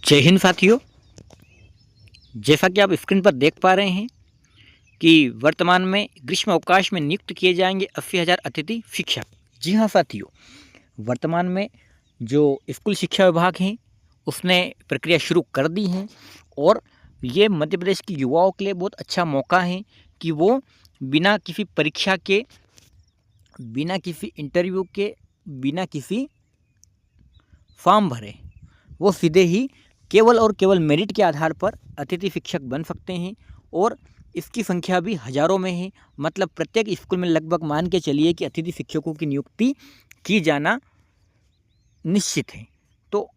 जय हिंद साथियों। जैसा कि आप स्क्रीन पर देख पा रहे हैं कि वर्तमान में ग्रीष्म अवकाश में नियुक्त किए जाएंगे 80,000 अतिथि शिक्षक। जी हाँ साथियों, वर्तमान में जो स्कूल शिक्षा विभाग है उसने प्रक्रिया शुरू कर दी है और ये मध्य प्रदेश के युवाओं के लिए बहुत अच्छा मौका है कि वो बिना किसी परीक्षा के, बिना किसी इंटरव्यू के, बिना किसी फॉर्म भरे वो सीधे ही केवल और केवल मेरिट के आधार पर अतिथि शिक्षक बन सकते हैं और इसकी संख्या भी हज़ारों में है। मतलब प्रत्येक स्कूल में लगभग मान के चलिए कि अतिथि शिक्षकों की नियुक्ति की जाना निश्चित है। तो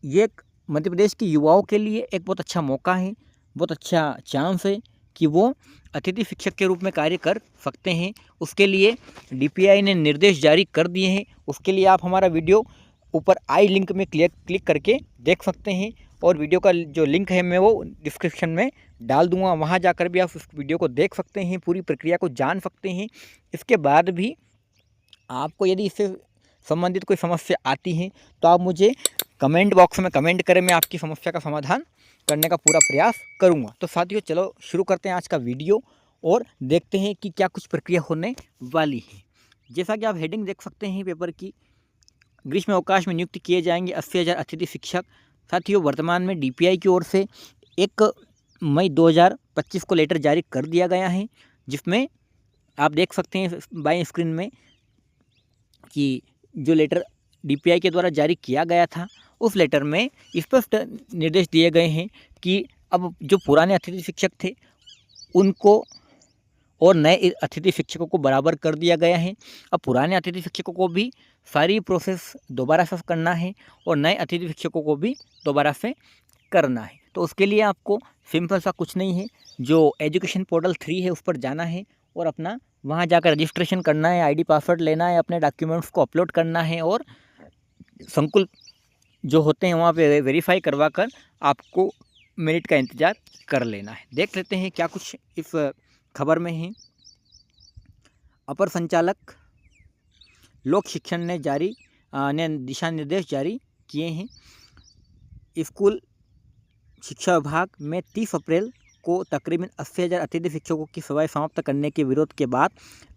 ये एक मध्य प्रदेश के युवाओं के लिए एक बहुत अच्छा मौका है, बहुत अच्छा चांस है कि वो अतिथि शिक्षक के रूप में कार्य कर सकते हैं। उसके लिए DPI ने निर्देश जारी कर दिए हैं। उसके लिए आप हमारा वीडियो ऊपर आई लिंक में क्लिक करके देख सकते हैं और वीडियो का जो लिंक है मैं वो डिस्क्रिप्शन में डाल दूंगा, वहाँ जाकर भी आप उस वीडियो को देख सकते हैं, पूरी प्रक्रिया को जान सकते हैं। इसके बाद भी आपको यदि इससे संबंधित कोई समस्या आती है तो आप मुझे कमेंट बॉक्स में कमेंट करें, मैं आपकी समस्या का समाधान करने का पूरा प्रयास करूंगा। तो साथियों चलो शुरू करते हैं आज का वीडियो और देखते हैं कि क्या कुछ प्रक्रिया होने वाली है। जैसा कि आप हेडिंग देख सकते हैं पेपर की, ग्रीष्म अवकाश में नियुक्त किए जाएंगे 80,000 अतिथि शिक्षक। साथियों वर्तमान में DPI की ओर से 1 मई 2025 को लेटर जारी कर दिया गया है, जिसमें आप देख सकते हैं बाएं स्क्रीन में कि जो लेटर DPI के द्वारा जारी किया गया था उस लेटर में स्पष्ट निर्देश दिए गए हैं कि अब जो पुराने अतिथि शिक्षक थे उनको और नए अतिथि शिक्षकों को बराबर कर दिया गया है। अब पुराने अतिथि शिक्षकों को भी सारी प्रोसेस दोबारा से करना है और नए अतिथि शिक्षकों को भी दोबारा से करना है। तो उसके लिए आपको सिंपल सा कुछ नहीं है, जो एजुकेशन पोर्टल 3 है उस पर जाना है और अपना वहाँ जाकर रजिस्ट्रेशन करना है, ID पासवर्ड लेना है, अपने डॉक्यूमेंट्स को अपलोड करना है और संकुल जो होते हैं वहाँ पे वेरीफाई करवा कर आपको मेरिट का इंतज़ार कर लेना है। देख लेते हैं क्या कुछ इस खबर में है। अपर संचालक लोक शिक्षण ने दिशा निर्देश जारी किए हैं। स्कूल शिक्षा विभाग में 30 अप्रैल को तकरीबन 80,000 अतिथि शिक्षकों की सेवाएं समाप्त करने के विरोध के बाद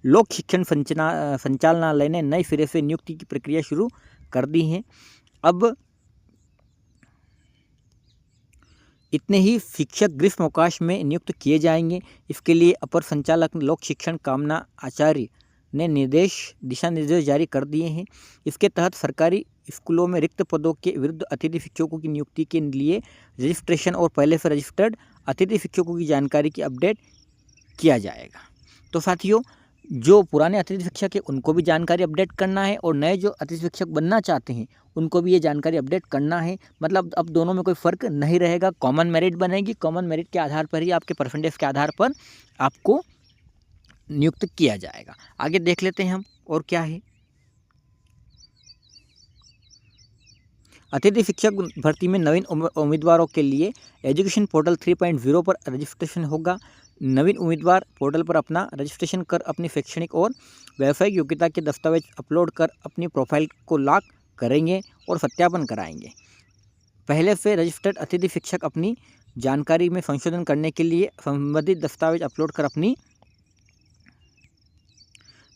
लोक शिक्षण संचालनालय ने नए सिरे से नियुक्ति की प्रक्रिया शुरू कर दी है। अब इतने ही शिक्षक ग्रीष्म अवकाश में नियुक्त किए जाएंगे। इसके लिए अपर संचालक लोक शिक्षण कामना आचार्य ने दिशा निर्देश जारी कर दिए हैं। इसके तहत सरकारी स्कूलों में रिक्त पदों के विरुद्ध अतिथि शिक्षकों की नियुक्ति के लिए रजिस्ट्रेशन और पहले से रजिस्टर्ड अतिथि शिक्षकों की जानकारी की अपडेट किया जाएगा। तो साथियों जो पुराने अतिथि शिक्षक है उनको भी जानकारी अपडेट करना है और नए जो अतिथि शिक्षक बनना चाहते हैं उनको भी ये जानकारी अपडेट करना है। मतलब अब दोनों में कोई फ़र्क नहीं रहेगा, कॉमन मेरिट बनेगी। कॉमन मेरिट के आधार पर ही आपके परसेंटेज के आधार पर आपको नियुक्त किया जाएगा। आगे देख लेते हैं हम और क्या है। अतिथि शिक्षक भर्ती में नवीन उम्मीदवारों के लिए एजुकेशन पोर्टल 3.0 पर रजिस्ट्रेशन होगा। नवीन उम्मीदवार पोर्टल पर अपना रजिस्ट्रेशन कर अपनी शैक्षणिक और व्यावसायिक योग्यता के दस्तावेज अपलोड कर अपनी प्रोफाइल को लॉक करेंगे और सत्यापन कराएंगे। पहले से रजिस्टर्ड अतिथि शिक्षक अपनी जानकारी में संशोधन करने के लिए संबंधित दस्तावेज अपलोड कर अपनी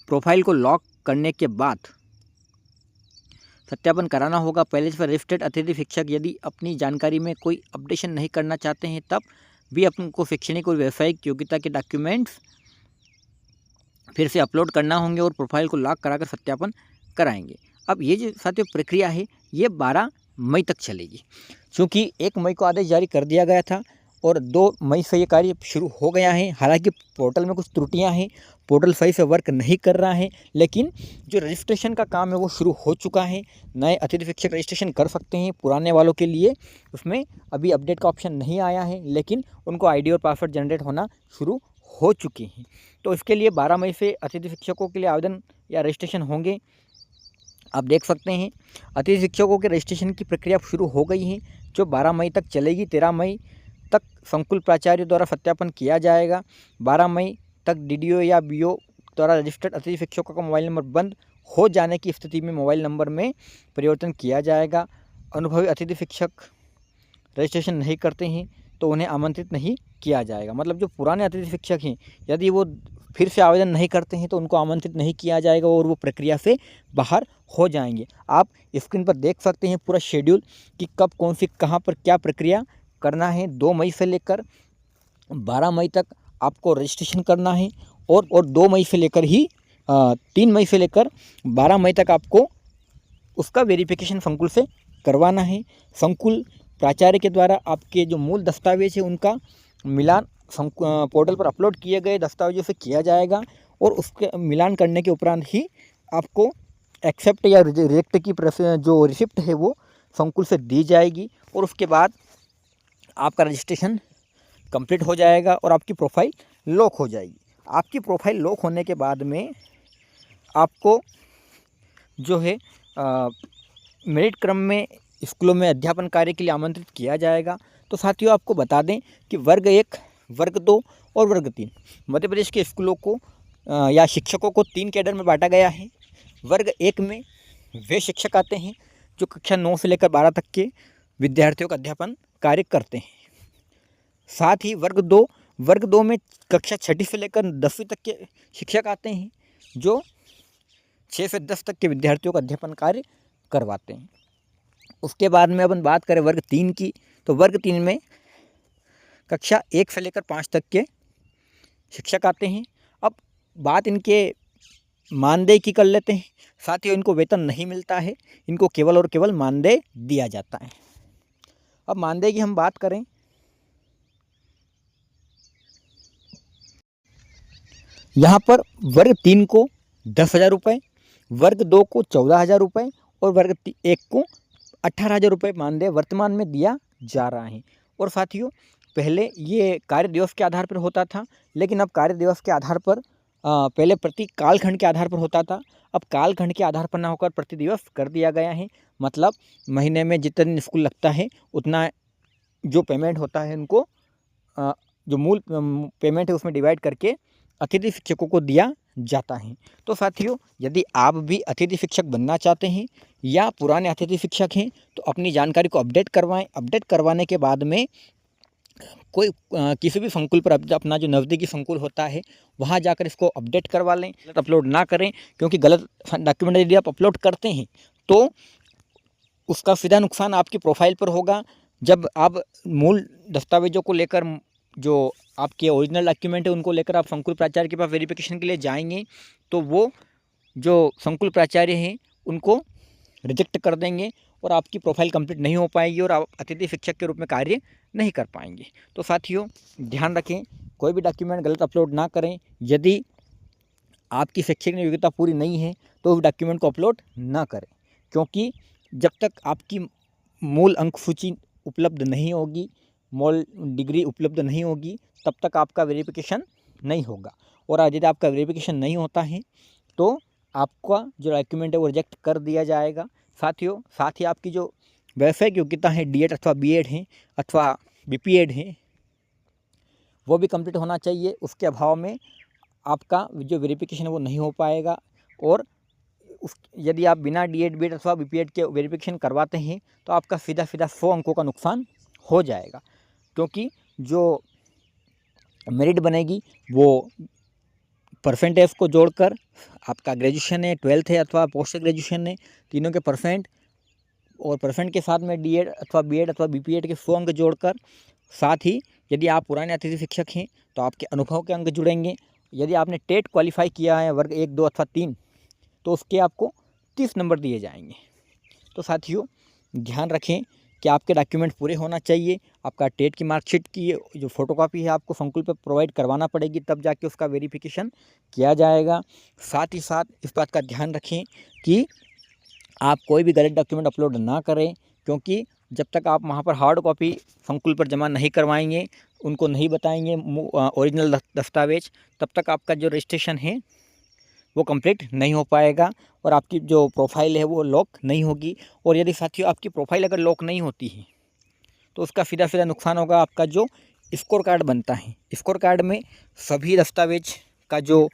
प्रोफाइल को लॉक करने के बाद सत्यापन कराना होगा। पहले से रजिस्टर्ड अतिथि शिक्षक यदि अपनी जानकारी में कोई अपडेशन नहीं करना चाहते हैं तब भी आपको शैक्षणिक और व्यावसायिक योग्यता के डॉक्यूमेंट्स फिर से अपलोड करना होंगे और प्रोफाइल को लॉक कराकर सत्यापन कराएंगे। अब ये जो साथियों प्रक्रिया है ये 12 मई तक चलेगी, क्योंकि 1 मई को आदेश जारी कर दिया गया था और 2 मई से ये कार्य शुरू हो गया है। हालांकि पोर्टल में कुछ त्रुटियां हैं, पोर्टल सही से वर्क नहीं कर रहा है, लेकिन जो रजिस्ट्रेशन का काम है वो शुरू हो चुका है। नए अतिथि शिक्षक रजिस्ट्रेशन कर सकते हैं। पुराने वालों के लिए उसमें अभी अपडेट का ऑप्शन नहीं आया है, लेकिन उनको ID और पासवर्ड जनरेट होना शुरू हो चुके हैं। तो इसके लिए 12 मई से अतिथि शिक्षकों के लिए आवेदन या रजिस्ट्रेशन होंगे। आप देख सकते हैं अतिथि शिक्षकों के रजिस्ट्रेशन की प्रक्रिया शुरू हो गई है, जो 12 मई तक चलेगी। 13 मई तक संकुल प्राचार्य द्वारा सत्यापन किया जाएगा। 12 मई तक DDO या BO द्वारा रजिस्टर्ड अतिथि शिक्षकों का मोबाइल नंबर बंद हो जाने की स्थिति में मोबाइल नंबर में परिवर्तन किया जाएगा। अनुभवी अतिथि शिक्षक रजिस्ट्रेशन नहीं करते हैं तो उन्हें आमंत्रित नहीं किया जाएगा। मतलब जो पुराने अतिथि शिक्षक हैं, यदि वो फिर से आवेदन नहीं करते हैं तो उनको आमंत्रित नहीं किया जाएगा और वो प्रक्रिया से बाहर हो जाएंगे। आप स्क्रीन पर देख सकते हैं पूरा शेड्यूल कि कब कौन सी कहाँ पर क्या प्रक्रिया करना है। 2 मई से लेकर 12 मई तक आपको रजिस्ट्रेशन करना है और 2 मई से लेकर ही 3 मई से लेकर 12 मई तक आपको उसका वेरिफिकेशन संकुल से करवाना है। संकुल प्राचार्य के द्वारा आपके जो मूल दस्तावेज है उनका मिलान पोर्टल पर अपलोड किए गए दस्तावेजों से किया जाएगा और उसके मिलान करने के उपरांत ही आपको एक्सेप्ट या रिजेक्ट की जो रिसिप्ट है वो संकुल से दी जाएगी और उसके बाद आपका रजिस्ट्रेशन कंप्लीट हो जाएगा और आपकी प्रोफाइल लॉक हो जाएगी। आपकी प्रोफाइल लॉक होने के बाद में आपको जो है मेरिट क्रम में स्कूलों में अध्यापन कार्य के लिए आमंत्रित किया जाएगा। तो साथियों आपको बता दें कि वर्ग 1, वर्ग 2 और वर्ग 3 मध्य प्रदेश के स्कूलों को या शिक्षकों को 3 कैडर में बांटा गया है। वर्ग 1 में वे शिक्षक आते हैं जो कक्षा 9 से लेकर 12 तक के विद्यार्थियों का अध्यापन कार्य करते हैं। साथ ही वर्ग 2 में कक्षा 6 से लेकर 10वीं तक के शिक्षक आते हैं जो 6 से 10 तक के विद्यार्थियों का अध्यापन कार्य करवाते हैं। उसके बाद में अपन बात करें वर्ग 3 की, तो वर्ग 3 में कक्षा 1 से लेकर 5 तक के शिक्षक आते हैं। अब बात इनके मानदेय की कर लेते हैं। साथ ही इनको वेतन नहीं मिलता है, इनको केवल और केवल मानदेय दिया जाता है। अब मानदेय की हम बात करें, यहाँ पर वर्ग 3 को 10,000 रुपये, वर्ग 2 को 14,000 रुपये और वर्ग 1 को 18,000 रुपये मानदेय वर्तमान में दिया जा रहा है। और साथियों पहले ये कार्य दिवस के आधार पर होता था, लेकिन अब कार्य दिवस के आधार पर पहले प्रति कालखंड के आधार पर होता था, अब कालखंड के आधार पर ना होकर प्रति दिवस कर दिया गया है। मतलब महीने में जितने दिन स्कूल लगता है उतना जो पेमेंट होता है उनको जो मूल पेमेंट है उसमें डिवाइड करके अतिथि शिक्षकों को दिया जाता है। तो साथियों यदि आप भी अतिथि शिक्षक बनना चाहते हैं या पुराने अतिथि शिक्षक हैं तो अपनी जानकारी को अपडेट करवाएं। अपडेट करवाने के बाद में कोई किसी भी संकुल पर अपना जो नज़दीकी संकुल होता है वहाँ जाकर इसको अपडेट करवा लें। गलत अपलोड ना करें, क्योंकि गलत डॉक्यूमेंट यदि आप अपलोड करते हैं तो उसका सीधा नुकसान आपकी प्रोफाइल पर होगा। जब आप मूल दस्तावेजों को लेकर जो आपके ओरिजिनल डॉक्यूमेंट है उनको लेकर आप संकुल प्राचार्य के पास वेरिफिकेशन के लिए जाएंगे तो वो जो संकुल प्राचार्य हैं उनको रिजेक्ट कर देंगे और आपकी प्रोफाइल कंप्लीट नहीं हो पाएगी और आप अतिथि शिक्षक के रूप में कार्य नहीं कर पाएंगे। तो साथियों ध्यान रखें, कोई भी डॉक्यूमेंट गलत अपलोड ना करें। यदि आपकी शैक्षणिक योग्यता पूरी नहीं है तो उस डॉक्यूमेंट को अपलोड ना करें, क्योंकि जब तक आपकी मूल अंक सूची उपलब्ध नहीं होगी, मूल डिग्री उपलब्ध नहीं होगी, तब तक आपका वेरिफिकेशन नहीं होगा। और यदि आपका वेरिफिकेशन नहीं होता है तो आपका जो डॉक्यूमेंट है वो रिजेक्ट कर दिया जाएगा। साथियों साथ ही आपकी जो व्यावसायिक योग्यता है D.Ed अथवा B.Ed है अथवा B.Ped है वो भी कंप्लीट होना चाहिए। उसके अभाव में आपका जो वेरिफिकेशन है वो नहीं हो पाएगा। और यदि आप बिना D.Ed B.Ed अथवा B.Ped के वेरिफिकेशन करवाते हैं तो आपका सीधा 100 अंकों का नुकसान हो जाएगा, क्योंकि जो मेरिट बनेगी वो परसेंटेज को जोड़कर आपका ग्रेजुएशन है, 12th है अथवा पोस्ट ग्रेजुएशन है, तीनों के परसेंट और परसेंट के साथ में D.Ed अथवा B.Ed अथवा B.Ped के 100 अंक जोड़कर, साथ ही यदि आप पुराने अतिथि शिक्षक हैं तो आपके अनुभव के अंक जुड़ेंगे। यदि आपने टेट क्वालिफाई किया है वर्ग 1, 2 अथवा 3 तो उसके आपको 30 नंबर दिए जाएंगे। तो साथियों ध्यान रखें कि आपके डॉक्यूमेंट पूरे होना चाहिए। आपका टेट की मार्कशीट की जो फोटोकॉपी है आपको संकुल पर प्रोवाइड करवाना पड़ेगी, तब जाके उसका वेरिफिकेशन किया जाएगा। साथ ही साथ इस बात का ध्यान रखें कि आप कोई भी गलत डॉक्यूमेंट अपलोड ना करें, क्योंकि जब तक आप वहाँ पर हार्ड कॉपी संकुल पर जमा नहीं करवाएंगे, उनको नहीं बताएंगे ओरिजिनल दस्तावेज, तब तक आपका जो रजिस्ट्रेशन है वो कंप्लीट नहीं हो पाएगा और आपकी जो प्रोफाइल है वो लॉक नहीं होगी। और यदि साथियों आपकी प्रोफाइल अगर लॉक नहीं होती है तो उसका सीधा नुकसान होगा आपका जो स्कोर कार्ड बनता है। स्कोर कार्ड में सभी दस्तावेज का जो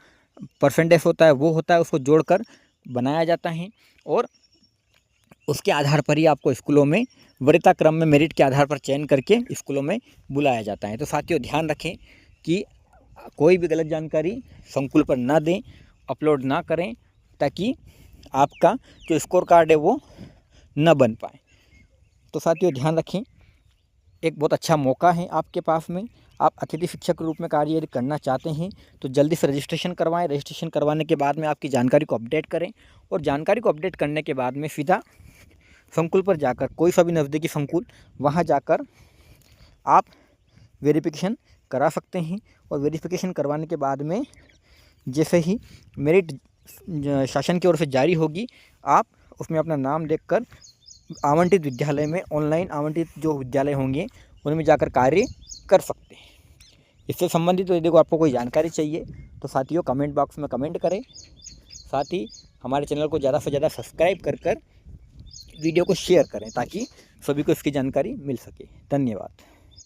परसेंटेज होता है वो होता है, उसको जोड़कर बनाया जाता है और उसके आधार पर ही आपको स्कूलों में वरीयता क्रम में मेरिट के आधार पर चयन करके स्कूलों में बुलाया जाता है। तो साथियों ध्यान रखें कि कोई भी गलत जानकारी संकुल पर ना दें, अपलोड ना करें, ताकि आपका जो स्कोर कार्ड है वो न बन पाए। तो साथियों ध्यान रखें, एक बहुत अच्छा मौका है आपके पास में। आप अतिथि शिक्षक के रूप में कार्य यदि करना चाहते हैं तो जल्दी से रजिस्ट्रेशन करवाएं। रजिस्ट्रेशन करवाने के बाद में आपकी जानकारी को अपडेट करें, और जानकारी को अपडेट करने के बाद में सीधा संकुल पर जाकर, कोई सा भी नज़दीकी संकुल, वहाँ जाकर आप वेरिफिकेशन करा सकते हैं। और वेरिफिकेशन करवाने के बाद में जैसे ही मेरिट शासन की ओर से जारी होगी, आप उसमें अपना नाम देखकर आवंटित विद्यालय में, ऑनलाइन आवंटित जो विद्यालय होंगे उनमें जाकर कार्य कर सकते हैं। इससे संबंधित यदि आपको कोई जानकारी चाहिए तो साथियों कमेंट बॉक्स में कमेंट करें। साथ ही हमारे चैनल को ज़्यादा से ज़्यादा सब्सक्राइब कर वीडियो को शेयर करें, ताकि सभी को इसकी जानकारी मिल सके। धन्यवाद।